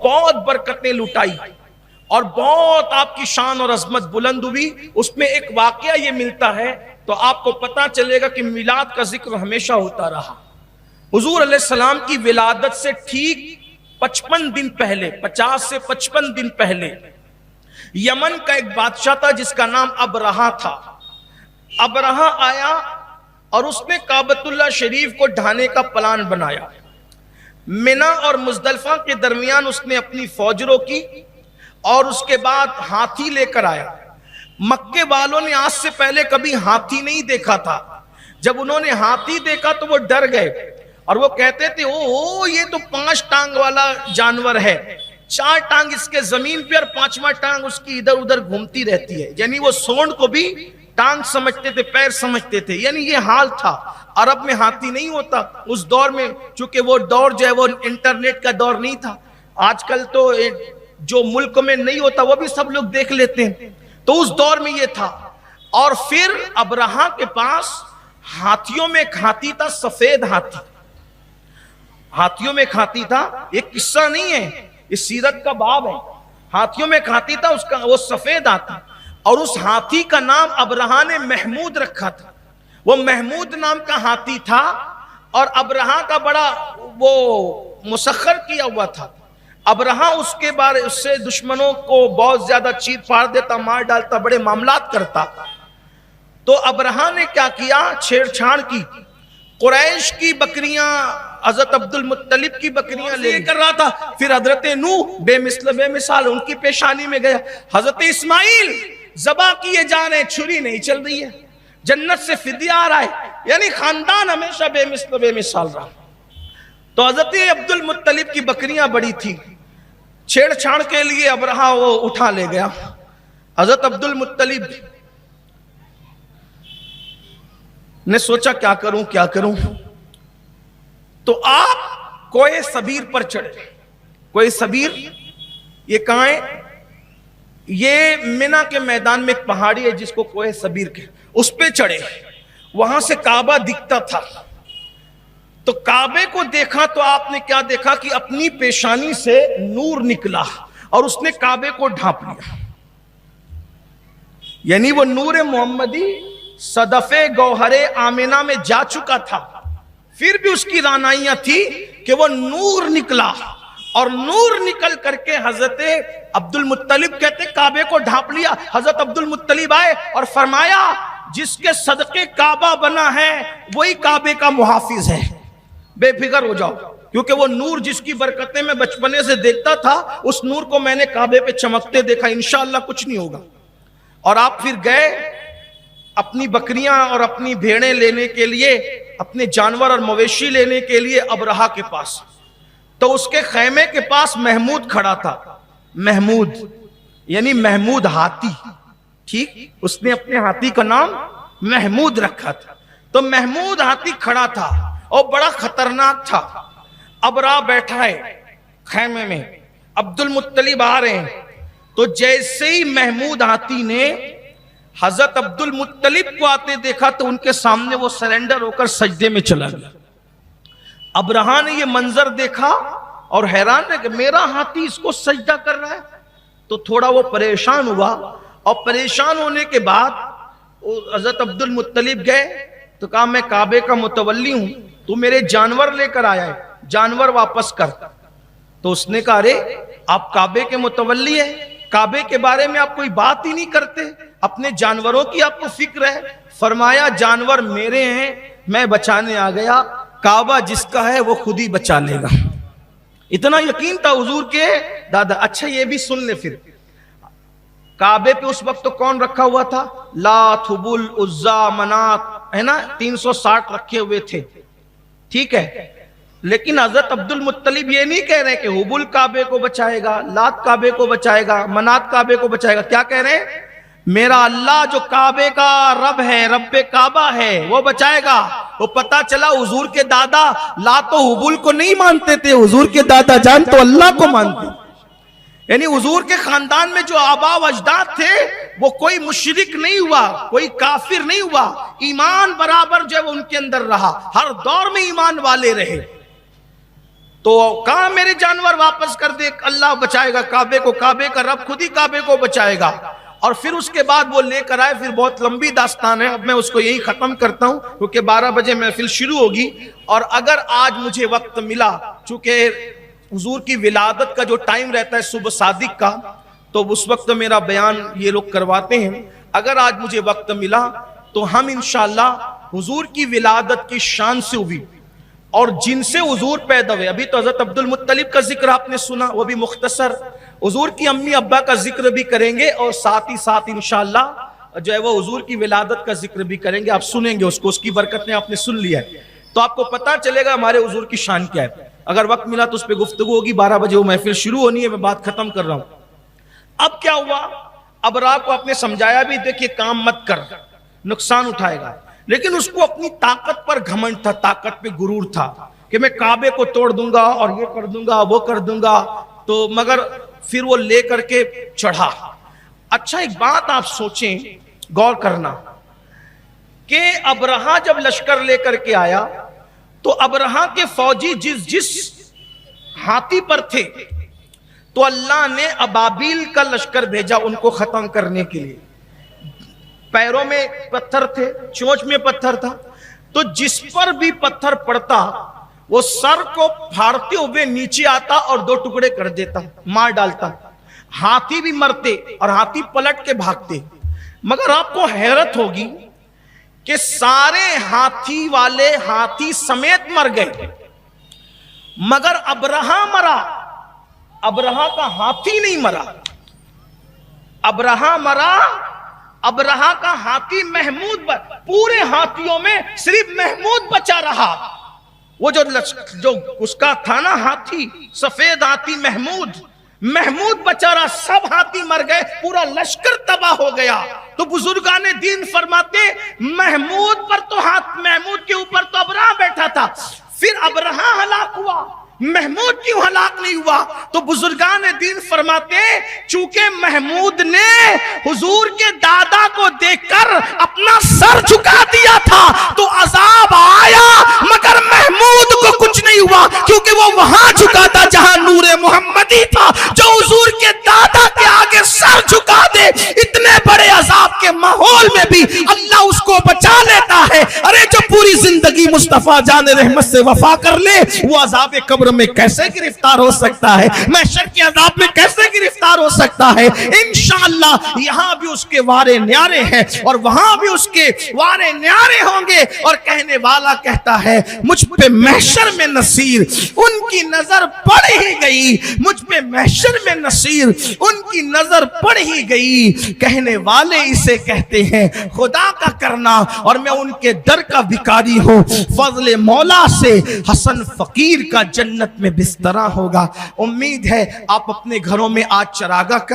बहुत बरकतें लुटाई और बहुत आपकी शान और अजमत बुलंद हुई। उसमें एक वाकया ये मिलता है तो आपको पता चलेगा कि मिलाद का जिक्र हमेशा होता रहा। हुजूर अलैहिस्सलाम की विलादत से ठीक 55 दिन पहले, 50 से 55 दिन पहले, यमन का एक बादशाह था जिसका नाम अबरहा था। अबरहा आया और उसने काबतुल्लाह शरीफ को ढाने का प्लान बनाया। मिना और मुजदलफा के दरमियान उसने अपनी फौज रोकी और उसके बाद हाथी लेकर आया। मक्के वालों ने आज से पहले कभी हाथी नहीं देखा था। जब उन्होंने हाथी देखा तो वो डर गए और वो कहते थे ओ ये तो 5 टांग वाला जानवर है, 4 टांग इसके जमीन पे और 5वां टांग उसकी इधर उधर घूमती रहती है। यानी वो सोंड को भी टांग समझते थे, पैर समझते थे। यानी ये हाल था। अरब में हाथी नहीं होता उस दौर में, चूंकि वो दौर जो है वो इंटरनेट का दौर नहीं था। आजकल तो जो मुल्क में नहीं होता वो भी सब लोग देख लेते हैं, तो उस दौर में ये था। और फिर अबरहा के पास हाथियों में एक हाथी था, सफेद हाथी। हाथियों में एक हाथी था, एक किस्सा नहीं है, इस सीरत का बाब है। हाथियों में एक हाथी था, उसका वो सफेद हाथी, और उस हाथी का नाम अबरहा ने महमूद रखा था। वो महमूद नाम का हाथी था और अबरहा का बड़ा वो मुसख्खर किया हुआ था। अबरहा उसके बारे उससे दुश्मनों को बहुत ज्यादा चीर फाड़ देता, मार डालता, बड़े मामलात करता। तो अबरहा ने क्या किया, छेड़छाड़ की। कुरैश की बकरियां, हजरत अब्दुल मुत्तलिब की बकरियां लेकर रहा था। फिर हजरत नूह बेमिसाल उनकी पेशानी में गया। हजरत इस्माइल ज़बा किए जा रहे, छुरी नहीं चल रही है, जन्नत से फिदिया आ रहा है। यानी खानदान हमेशा बेमिसाल रहा। तो हजरत अब्दुल मुत्तलिब की बकरियां बड़ी थी, छेड़छाड़ के लिए अबरहा वो उठा ले गया। हजरत अब्दुल मुत्तलिब ने सोचा क्या करूं। तो आप कोए सबीर पर चढ़े। कोए सबीर ये कहां है? ये मिना के मैदान में एक पहाड़ी है जिसको कोए सबीर के, उस पे चढ़े। वहां से काबा दिखता था। तो काबे को देखा तो आपने क्या देखा कि अपनी पेशानी से नूर निकला और उसने काबे को ढांप लिया। यानी वो नूर मोहम्मदी सदफे गौहरे आमिना में जा चुका था, फिर भी उसकी रानाइयां थी कि वो नूर निकला। और नूर निकल करके हजरत अब्दुल मुत्तलिब कहते काबे को ढांप लिया। हजरत अब्दुल मुत्तलिब आए और फरमाया जिसके सदके काबा बना है वही काबे का मुहाफिज है, बेफिक्र हो जाओ। क्योंकि वो नूर जिसकी बरकतें मैं बचपने से देखता था, उस नूर को मैंने काबे पे चमकते देखा, इंशाअल्लाह कुछ नहीं होगा। और आप फिर गए अपनी बकरियां और अपनी भेड़ें लेने के लिए, अपने जानवर और मवेशी लेने के लिए अबरहा के पास। तो उसके खैमे के पास महमूद खड़ा था। महमूद यानी महमूद हाथी, ठीक, उसने अपने हाथी का नाम महमूद रखा था। तो महमूद हाथी खड़ा था और बड़ा खतरनाक था। अबरहा बैठा है खैमे में, अब्दुल मुत्तलिब आ रहे हैं। तो जैसे ही महमूद हाथी ने हजरत अब्दुल मुत्तलिब को आते देखा तो उनके सामने वो सरेंडर होकर सजदे में चला गया। अबरहा ने ये मंजर देखा और हैरान है कि मेरा हाथी इसको सजदा कर रहा है। तो थोड़ा वो परेशान हुआ और परेशान होने के बाद हजरत अब्दुल मुत्तलिब गए तो कहा मैं काबे का मुतवल्ली हूं, तू मेरे जानवर लेकर आया है, जानवर वापस कर। तो उसने कहा अरे आप काबे के मुतवल्ली है, काबे के बारे में आप कोई बात ही नहीं करते, अपने जानवरों की आपको फिक्र है। फरमाया जानवर मेरे हैं, मैं बचाने आ गया, काबा जिसका है वो खुद ही बचा लेगा। इतना यकीन था हुजूर के दादा। अच्छा ये भी सुन ले, फिर काबे पे उस वक्त तो कौन रखा हुआ था? लात, हुबुल, उज्जा, मनात, है ना, 360 रखे हुए थे, ठीक है। लेकिन हजरत अब्दुल मुत्तलिब ये नहीं कह रहे कि हुबुल काबे को बचाएगा, लात काबे को बचाएगा, मनात काबे को बचाएगा। क्या कह रहे हैं? मेरा अल्लाह जो काबे का रब है, रब्बे काबा है, वो बचाएगा। वो पता चला हुजूर के दादा लातो हुबुल को नहीं मानते थे, हुजूर के दादा जान तो अल्लाह को मानते। यानी हुजूर के खानदान में जो आबा अजदाद थे वो कोई मुशरिक नहीं हुआ, कोई काफिर नहीं हुआ, ईमान बराबर जो उनके अंदर रहा, हर दौर में ईमान वाले रहे। तो कहा मेरे जानवर वापस कर दे, अल्लाह बचाएगा काबे को, काबे का रब खुद ही काबे को बचाएगा। और फिर उसके बाद वो लेकर आए, फिर बहुत लंबी दास्तान है, अब मैं उसको यही खत्म करता हूं क्योंकि 12 बजे महफिल शुरू होगी। और अगर आज मुझे वक्त मिला, चूंकि हुजूर की विलादत का जो टाइम रहता है सुबह सादिक का, तो उस वक्त मेरा बयान ये लोग करवाते हैं। अगर आज मुझे वक्त मिला तो हम इंशाअल्लाह हुजूर की विलादत की शान से हुई और जिनसे हुजूर पैदा हुए, अभी तो हजरत अब्दुल मुत्तलिब का जिक्र आपने सुना, वो भी मुख्तसर, हुजूर की अम्मी अब्बा का जिक्र भी करेंगे और साथ ही साथ इंशाअल्लाह जो है वो हुजूर की विलादत का जिक्र भी करेंगे। आप सुनेंगे उसको, उसकी बरकत ने आपने सुन लिया है तो आपको पता चलेगा हमारे हुजूर की शान क्या है। अगर वक्त मिला तो उस पर गुफ्तगू होगी। 12 बजे वो महफिल शुरू होनी है, मैं बात खत्म कर रहा हूं। अब क्या हुआ, अबरा को आपने समझाया भी, देखिए काम मत कर, नुकसान उठाएगा, लेकिन उसको अपनी ताकत पर घमंड था, ताकत पे गुरूर था कि मैं काबे को तोड़ दूंगा और ये कर दूंगा वो कर दूंगा। तो मगर फिर वो ले करके चढ़ा। अच्छा एक बात आप सोचें, गौर करना कि अबरहा जब लश्कर लेकर के आया तो अबरहा के फौजी जिस जिस हाथी पर थे तो अल्लाह ने अबाबील का लश्कर भेजा उनको खत्म करने के लिए। पैरों में पत्थर थे, चोंच में पत्थर था, तो जिस पर भी पत्थर पड़ता वो सर को फाड़ते हुए नीचे आता और 2 टुकड़े कर देता, मार डालता। हाथी भी मरते और हाथी पलट के भागते। मगर आपको हैरत होगी कि सारे हाथी वाले हाथी समेत मर गए, मगर अबरहा मरा, अबरहा का हाथी नहीं मरा। अबरहा मरा, अबरहा का हाथी महमूद, पूरे हाथियों में सिर्फ महमूद बचा रहा। वो जो उसका था ना हाथी, सफेद हाथी महमूद, महमूद बचा रहा, सब हाथी मर गए, पूरा लश्कर तबाह हो गया। तो बुजुर्गाने दीन फरमाते महमूद पर तो हाथ, महमूद के ऊपर तो अबरहा बैठा था, फिर अबरहा हलाक हुआ, महमूद क्यों हलाक नहीं हुआ? तो बुजुर्गान दीन फरमाते चूंकि महमूद ने हुजूर के दादा को देखकर अपना सर झुका दिया था तो अजाब आया, मगर महमूद को कुछ नहीं हुआ क्योंकि वो वहां झुका था जहां नूरे मोहम्मदी था। जो हुजूर के दादा के आगे सर झुका दे, इतने बड़े अजाब के माहौल में भी अल्लाह उसको बचा लेता है। अरे जो पूरी जिंदगी मुस्तफा जान रहमत से वफा कर ले, वो अजाब कब्र में कैसे गिरफ्तार हो सकता है, महशर के अजाब में कैसे गिरफ्तार हो सकता है। इंशाअल्लाह यहां भी उसके वारे न्यारे हैं और वहां भी उसके वारे न्यारे होंगे। और कहने वाला कहता है मुझ पे महशर में नसीर, उनकी नजर पड़ ही गई, मुझ पे महशर में नसीर, उनकी नजर पड़ ही गई। कहने वाले इसे कहते हैं खुदा का करना, और मैं उनके दर का भिखारी हूं। फजले मौला से हसन फकीर का जन्नत में बिस्तरा होगा। उम्मीद है आप अपने घरों में आज चरागा करें।